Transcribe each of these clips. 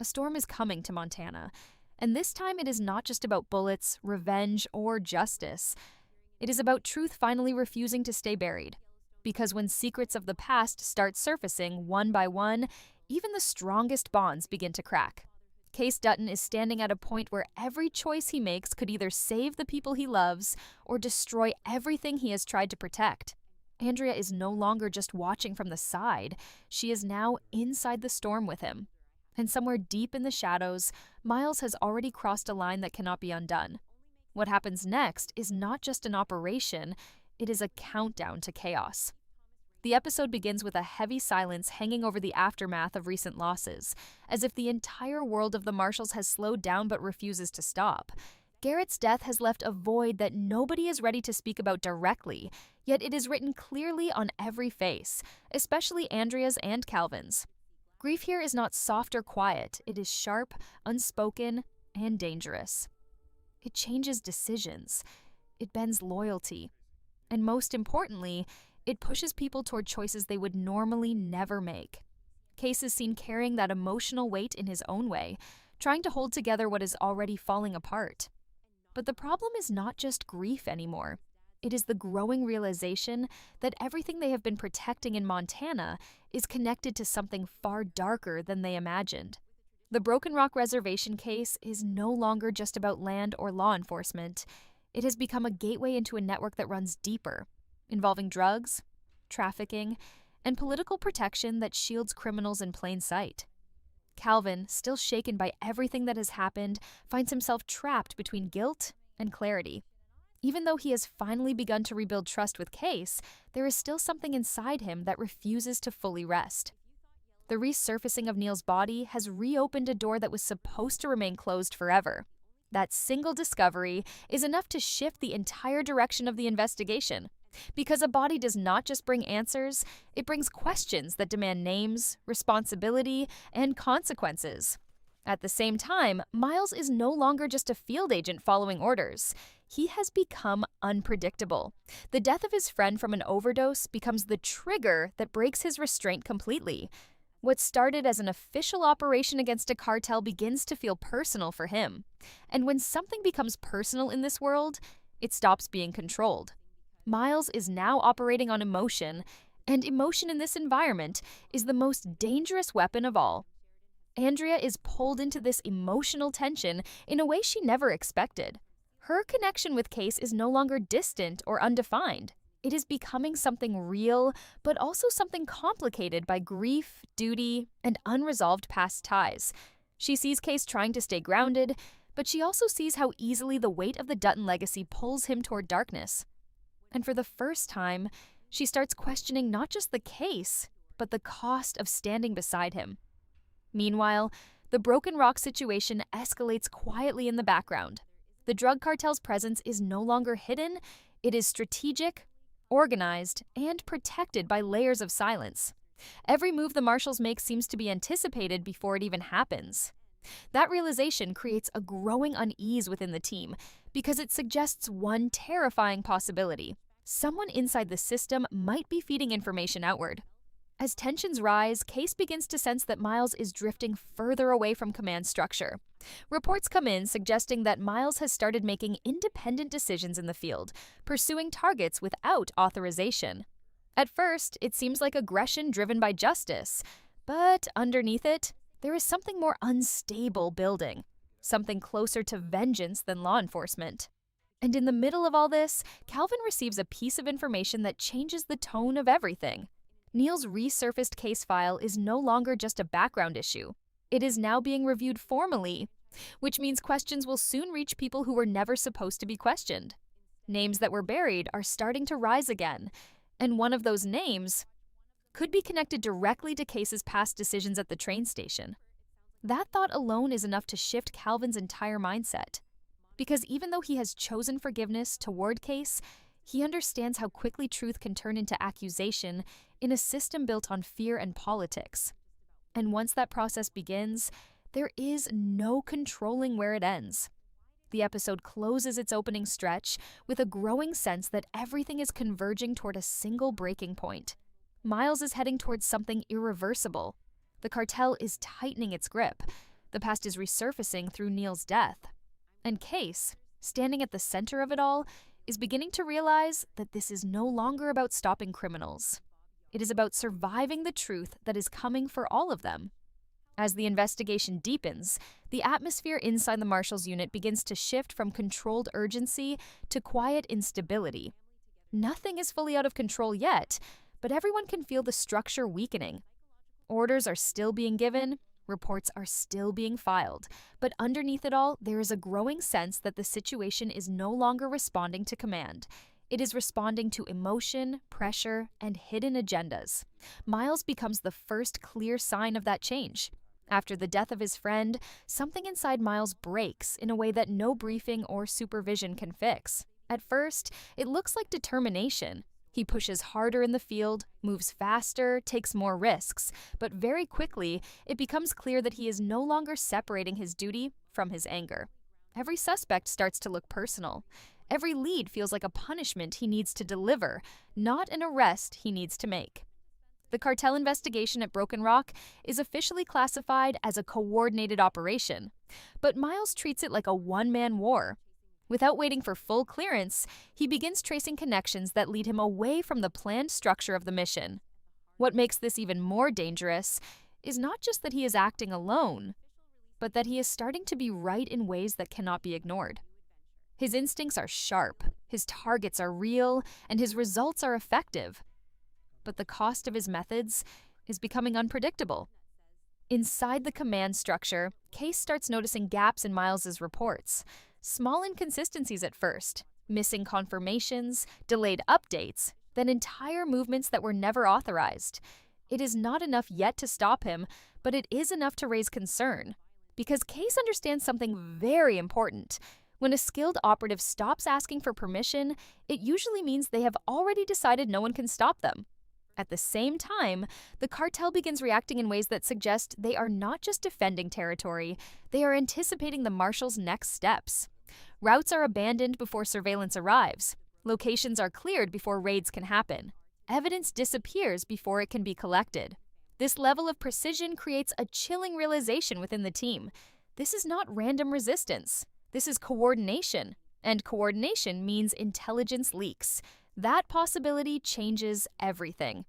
A storm is coming to Montana, and this time it is not just about bullets, revenge, or justice. It is about truth finally refusing to stay buried. Because when secrets of the past start surfacing one by one, even the strongest bonds begin to crack. Kayce Dutton is standing at a point where every choice he makes could either save the people he loves or destroy everything he has tried to protect. Andrea is no longer just watching from the side, she is now inside the storm with him. And somewhere deep in the shadows, Miles has already crossed a line that cannot be undone. What happens next is not just an operation, it is a countdown to chaos. The episode begins with a heavy silence hanging over the aftermath of recent losses, as if the entire world of the Marshals has slowed down but refuses to stop. Garrett's death has left a void that nobody is ready to speak about directly, yet it is written clearly on every face, especially Andrea's and Calvin's. Grief here is not soft or quiet, it is sharp, unspoken, and dangerous. It changes decisions. It bends loyalty. And most importantly, it pushes people toward choices they would normally never make. Kayce is seen carrying that emotional weight in his own way, trying to hold together what is already falling apart. But the problem is not just grief anymore. It is the growing realization that everything they have been protecting in Montana is connected to something far darker than they imagined. The Broken Rock Reservation case is no longer just about land or law enforcement. It has become a gateway into a network that runs deeper, involving drugs, trafficking, and political protection that shields criminals in plain sight. Calvin, still shaken by everything that has happened, finds himself trapped between guilt and clarity. Even though he has finally begun to rebuild trust with Kayce, there is still something inside him that refuses to fully rest. The resurfacing of Neil's body has reopened a door that was supposed to remain closed forever. That single discovery is enough to shift the entire direction of the investigation. Because a body does not just bring answers, it brings questions that demand names, responsibility, and consequences. At the same time, Miles is no longer just a field agent following orders. He has become unpredictable. The death of his friend from an overdose becomes the trigger that breaks his restraint completely. What started as an official operation against a cartel begins to feel personal for him. And when something becomes personal in this world, it stops being controlled. Miles is now operating on emotion, and emotion in this environment is the most dangerous weapon of all. Andrea is pulled into this emotional tension in a way she never expected. Her connection with Kayce is no longer distant or undefined. It is becoming something real, but also something complicated by grief, duty, and unresolved past ties. She sees Kayce trying to stay grounded, but she also sees how easily the weight of the Dutton legacy pulls him toward darkness. And for the first time, she starts questioning not just the case, but the cost of standing beside him. Meanwhile, the Broken Rock situation escalates quietly in the background. The drug cartel's presence is no longer hidden, it is strategic, organized, and protected by layers of silence. Every move the Marshals make seems to be anticipated before it even happens. That realization creates a growing unease within the team because it suggests one terrifying possibility. Someone inside the system might be feeding information outward. As tensions rise, Kayce begins to sense that Miles is drifting further away from command structure. Reports come in suggesting that Miles has started making independent decisions in the field, pursuing targets without authorization. At first, it seems like aggression driven by justice, but underneath it, there is something more unstable building, something closer to vengeance than law enforcement. And in the middle of all this, Calvin receives a piece of information that changes the tone of everything. Neil's resurfaced case file is no longer just a background issue. It is now being reviewed formally, which means questions will soon reach people who were never supposed to be questioned. Names that were buried are starting to rise again, and one of those names could be connected directly to Kayce's past decisions at the train station. That thought alone is enough to shift Calvin's entire mindset. Because even though he has chosen forgiveness toward Kayce, he understands how quickly truth can turn into accusation in a system built on fear and politics. And once that process begins, there is no controlling where it ends. The episode closes its opening stretch with a growing sense that everything is converging toward a single breaking point. Miles is heading towards something irreversible. The cartel is tightening its grip, The past is resurfacing through Neil's death. And Kayce, standing at the center of it all, is beginning to realize that this is no longer about stopping criminals. It is about surviving the truth that is coming for all of them. As the investigation deepens, the atmosphere inside the Marshals unit begins to shift from controlled urgency to quiet instability. Nothing is fully out of control yet, but everyone can feel the structure weakening. Orders are still being given, reports are still being filed, but underneath it all, there is a growing sense that the situation is no longer responding to command. It is responding to emotion, pressure, and hidden agendas. Miles becomes the first clear sign of that change. After the death of his friend, something inside Miles breaks in a way that no briefing or supervision can fix. At first, it looks like determination. He pushes harder in the field, moves faster, takes more risks, but very quickly, it becomes clear that he is no longer separating his duty from his anger. Every suspect starts to look personal. Every lead feels like a punishment he needs to deliver, not an arrest he needs to make. The cartel investigation at Broken Rock is officially classified as a coordinated operation, but Miles treats it like a one-man war. Without waiting for full clearance, he begins tracing connections that lead him away from the planned structure of the mission. What makes this even more dangerous is not just that he is acting alone, but that he is starting to be right in ways that cannot be ignored. His instincts are sharp, his targets are real, and his results are effective. But the cost of his methods is becoming unpredictable. Inside the command structure, Kayce starts noticing gaps in Miles's reports. Small inconsistencies at first, missing confirmations, delayed updates, then entire movements that were never authorized. It is not enough yet to stop him, but it is enough to raise concern. Because Kayce understands something very important. When a skilled operative stops asking for permission, it usually means they have already decided no one can stop them. At the same time, the cartel begins reacting in ways that suggest they are not just defending territory, they are anticipating the Marshals' next steps. Routes are abandoned before surveillance arrives. Locations are cleared before raids can happen. Evidence disappears before it can be collected. This level of precision creates a chilling realization within the team. This is not random resistance. This is coordination. And coordination means intelligence leaks. That possibility changes everything.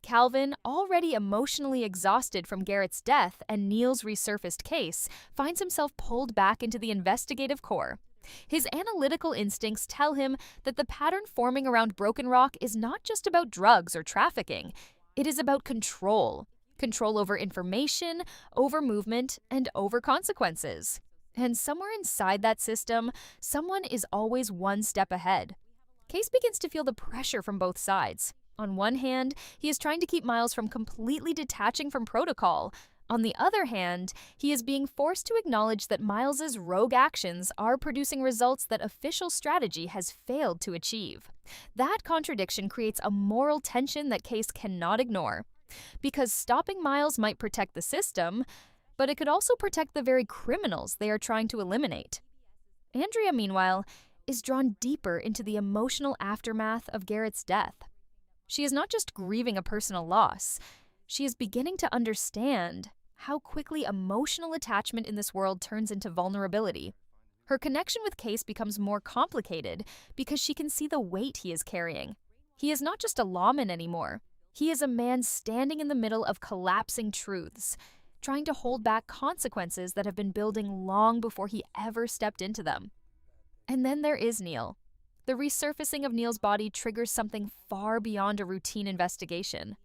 Calvin, already emotionally exhausted from Garrett's death and Neil's resurfaced case, finds himself pulled back into the investigative core. His analytical instincts tell him that the pattern forming around Broken Rock is not just about drugs or trafficking. It is about control. Control over information, over movement, and over consequences. And somewhere inside that system, someone is always one step ahead. Kayce begins to feel the pressure from both sides. On one hand, he is trying to keep Miles from completely detaching from protocol. On the other hand, he is being forced to acknowledge that Miles's rogue actions are producing results that official strategy has failed to achieve. That contradiction creates a moral tension that Kayce cannot ignore. Because stopping Miles might protect the system, but it could also protect the very criminals they are trying to eliminate. Andrea, meanwhile, is drawn deeper into the emotional aftermath of Garrett's death. She is not just grieving a personal loss, she is beginning to understand how quickly emotional attachment in this world turns into vulnerability. Her connection with Kayce becomes more complicated because she can see the weight he is carrying. He is not just a lawman anymore. He is a man standing in the middle of collapsing truths, trying to hold back consequences that have been building long before he ever stepped into them. And then there is Neil. The resurfacing of Neil's body triggers something far beyond a routine investigation.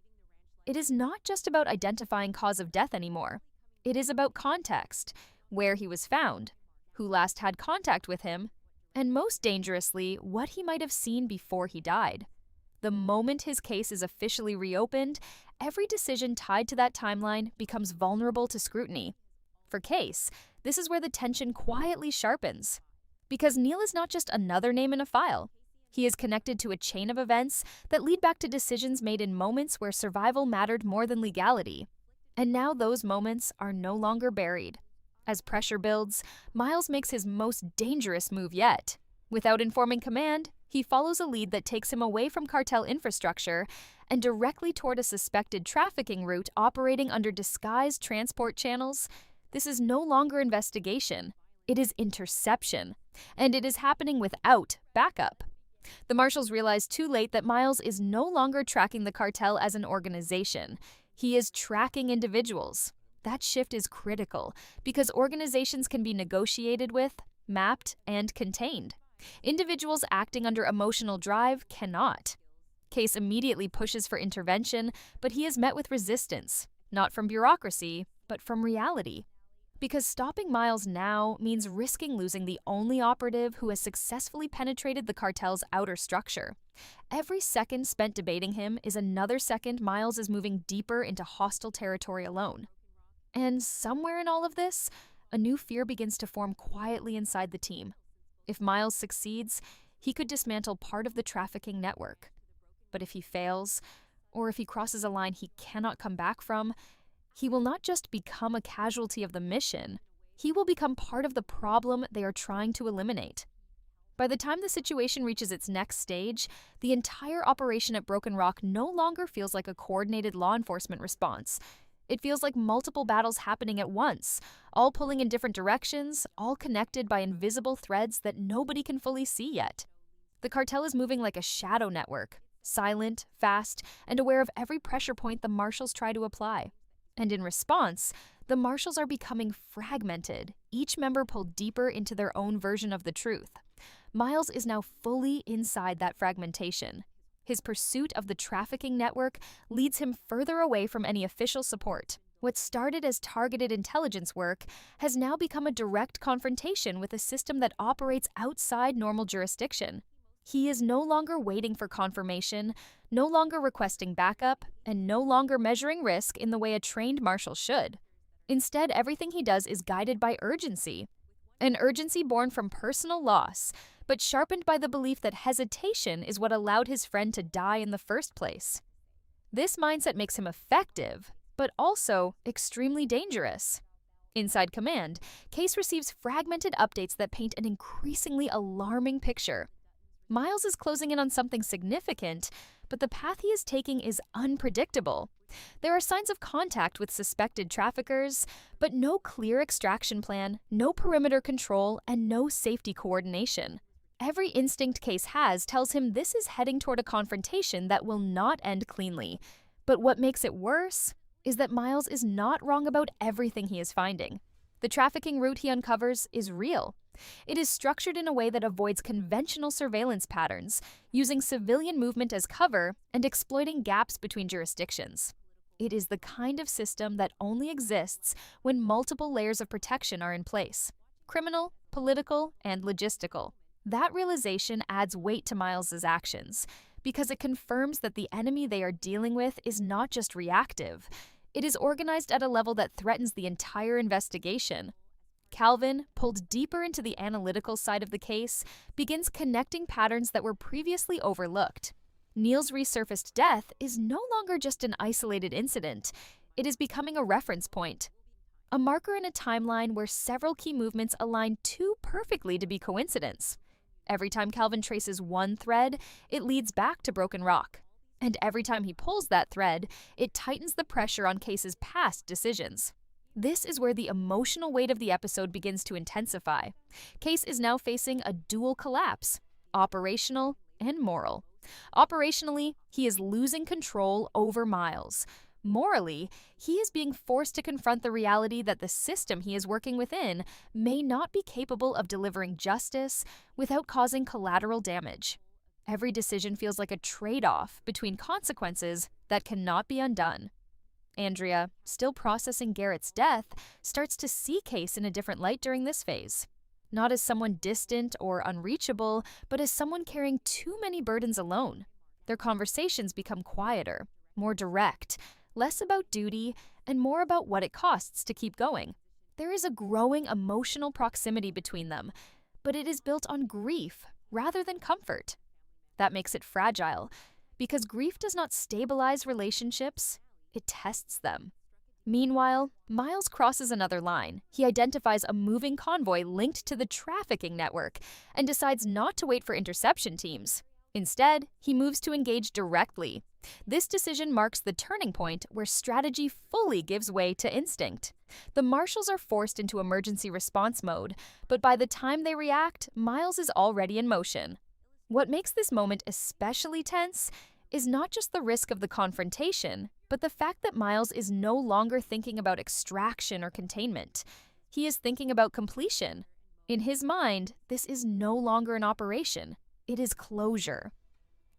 It is not just about identifying cause of death anymore. It is about context, where he was found, who last had contact with him, and most dangerously, what he might have seen before he died. The moment his case is officially reopened, every decision tied to that timeline becomes vulnerable to scrutiny. For Kayce, this is where the tension quietly sharpens. Because Neil is not just another name in a file. He is connected to a chain of events that lead back to decisions made in moments where survival mattered more than legality. And now those moments are no longer buried. As pressure builds, Miles makes his most dangerous move yet. Without informing command, he follows a lead that takes him away from cartel infrastructure and directly toward a suspected trafficking route operating under disguised transport channels This is no longer investigation. It is interception. And it is happening without backup. The Marshals realize too late that Miles is no longer tracking the cartel as an organization. He is tracking individuals. That shift is critical because organizations can be negotiated with, mapped, and contained. Individuals acting under emotional drive cannot. Kayce immediately pushes for intervention, but he is met with resistance, not from bureaucracy, but from reality. Because stopping Miles now means risking losing the only operative who has successfully penetrated the cartel's outer structure. Every second spent debating him is another second Miles is moving deeper into hostile territory alone. And somewhere in all of this, a new fear begins to form quietly inside the team. If Miles succeeds, he could dismantle part of the trafficking network. But if he fails, or if he crosses a line he cannot come back from, he will not just become a casualty of the mission, he will become part of the problem they are trying to eliminate. By the time the situation reaches its next stage, the entire operation at Broken Rock no longer feels like a coordinated law enforcement response. It feels like multiple battles happening at once, all pulling in different directions, all connected by invisible threads that nobody can fully see yet. The cartel is moving like a shadow network, silent, fast, and aware of every pressure point the Marshals try to apply. And in response, the Marshals are becoming fragmented, each member pulled deeper into their own version of the truth. Miles is now fully inside that fragmentation. His pursuit of the trafficking network leads him further away from any official support. What started as targeted intelligence work has now become a direct confrontation with a system that operates outside normal jurisdiction. He is no longer waiting for confirmation, no longer requesting backup, and no longer measuring risk in the way a trained marshal should. Instead, everything he does is guided by urgency. An urgency born from personal loss, but sharpened by the belief that hesitation is what allowed his friend to die in the first place. This mindset makes him effective, but also extremely dangerous. Inside command, Kayce receives fragmented updates that paint an increasingly alarming picture. Miles is closing in on something significant, but the path he is taking is unpredictable. There are signs of contact with suspected traffickers, but no clear extraction plan, no perimeter control, and no safety coordination. Every instinct Kayce has tells him this is heading toward a confrontation that will not end cleanly. But what makes it worse is that Miles is not wrong about everything he is finding. The trafficking route he uncovers is real. It is structured in a way that avoids conventional surveillance patterns, using civilian movement as cover and exploiting gaps between jurisdictions. It is the kind of system that only exists when multiple layers of protection are in place: criminal, political, and logistical. That realization adds weight to Miles's actions, because it confirms that the enemy they are dealing with is not just reactive. It is organized at a level that threatens the entire investigation. Calvin, pulled deeper into the analytical side of the case, begins connecting patterns that were previously overlooked. Neil's resurfaced death is no longer just an isolated incident. It is becoming a reference point, a marker in a timeline where several key movements align too perfectly to be coincidence. Every time Calvin traces one thread, it leads back to Broken Rock. And every time he pulls that thread, it tightens the pressure on Kayce's past decisions. This is where the emotional weight of the episode begins to intensify. Kayce is now facing a dual collapse: operational and moral. Operationally, he is losing control over Miles. Morally, he is being forced to confront the reality that the system he is working within may not be capable of delivering justice without causing collateral damage. Every decision feels like a trade-off between consequences that cannot be undone. Andrea, still processing Garrett's death, starts to see Kayce in a different light during this phase. Not as someone distant or unreachable, but as someone carrying too many burdens alone. Their conversations become quieter, more direct, less about duty, and more about what it costs to keep going. There is a growing emotional proximity between them, but it is built on grief rather than comfort. That makes it fragile, because grief does not stabilize relationships, it tests them. Meanwhile, Miles crosses another line. He identifies a moving convoy linked to the trafficking network and decides not to wait for interception teams. Instead, he moves to engage directly. This decision marks the turning point where strategy fully gives way to instinct. The Marshals are forced into emergency response mode, but by the time they react, Miles is already in motion. What makes this moment especially tense is not just the risk of the confrontation, but the fact that Miles is no longer thinking about extraction or containment. He is thinking about completion. In his mind, this is no longer an operation. It is closure.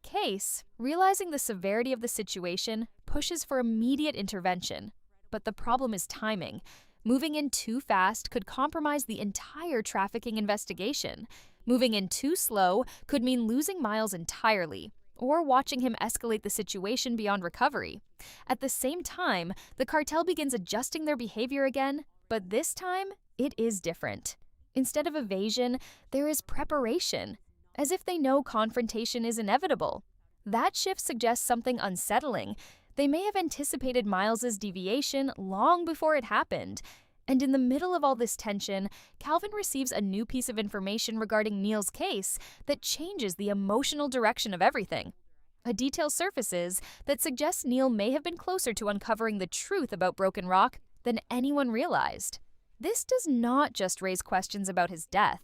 Kayce, realizing the severity of the situation, pushes for immediate intervention. But the problem is timing. Moving in too fast could compromise the entire trafficking investigation. Moving in too slow could mean losing Miles entirely, or watching him escalate the situation beyond recovery. At the same time, the cartel begins adjusting their behavior again, but this time, it is different. Instead of evasion, there is preparation, as if they know confrontation is inevitable. That shift suggests something unsettling. They may have anticipated Miles's deviation long before it happened. And in the middle of all this tension, Calvin receives a new piece of information regarding Neil's case that changes the emotional direction of everything. A detail surfaces that suggests Neil may have been closer to uncovering the truth about Broken Rock than anyone realized. This does not just raise questions about his death,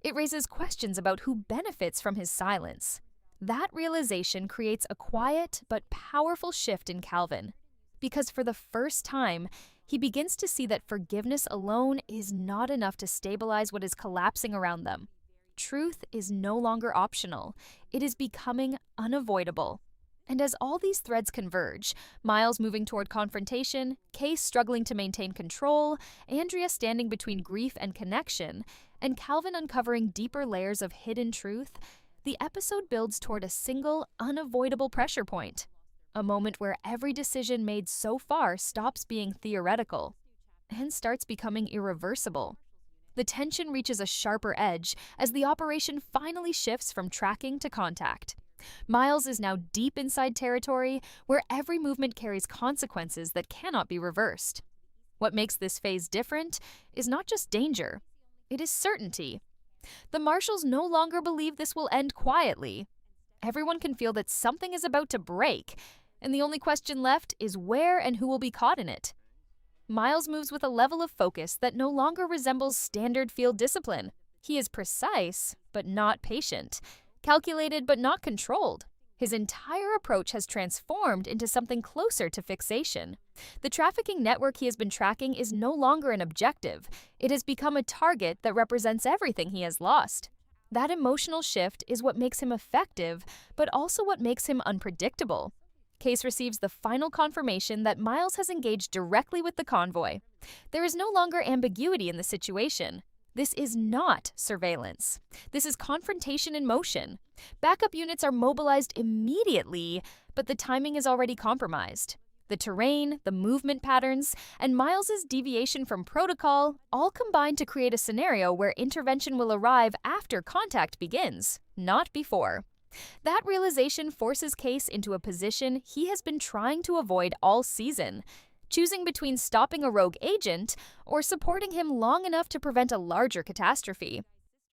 it raises questions about who benefits from his silence. That realization creates a quiet but powerful shift in Calvin, because for the first time, he begins to see that forgiveness alone is not enough to stabilize what is collapsing around them. Truth is no longer optional. It is becoming unavoidable. And as all these threads converge, Miles moving toward confrontation, Kayce struggling to maintain control, Andrea standing between grief and connection, and Calvin uncovering deeper layers of hidden truth, the episode builds toward a single, unavoidable pressure point. A moment where every decision made so far stops being theoretical and starts becoming irreversible. The tension reaches a sharper edge as the operation finally shifts from tracking to contact. Miles is now deep inside territory where every movement carries consequences that cannot be reversed. What makes this phase different is not just danger, it is certainty. The Marshals no longer believe this will end quietly. Everyone can feel that something is about to break, and the only question left is where and who will be caught in it. Miles moves with a level of focus that no longer resembles standard field discipline. He is precise, but not patient, calculated but not controlled. His entire approach has transformed into something closer to fixation. The trafficking network he has been tracking is no longer an objective. It has become a target that represents everything he has lost. That emotional shift is what makes him effective, but also what makes him unpredictable. Kayce receives the final confirmation that Miles has engaged directly with the convoy. There is no longer ambiguity in the situation. This is not surveillance. This is confrontation in motion. Backup units are mobilized immediately, but the timing is already compromised. The terrain, the movement patterns, and Miles's deviation from protocol all combine to create a scenario where intervention will arrive after contact begins, not before. That realization forces Kayce into a position he has been trying to avoid all season, choosing between stopping a rogue agent or supporting him long enough to prevent a larger catastrophe.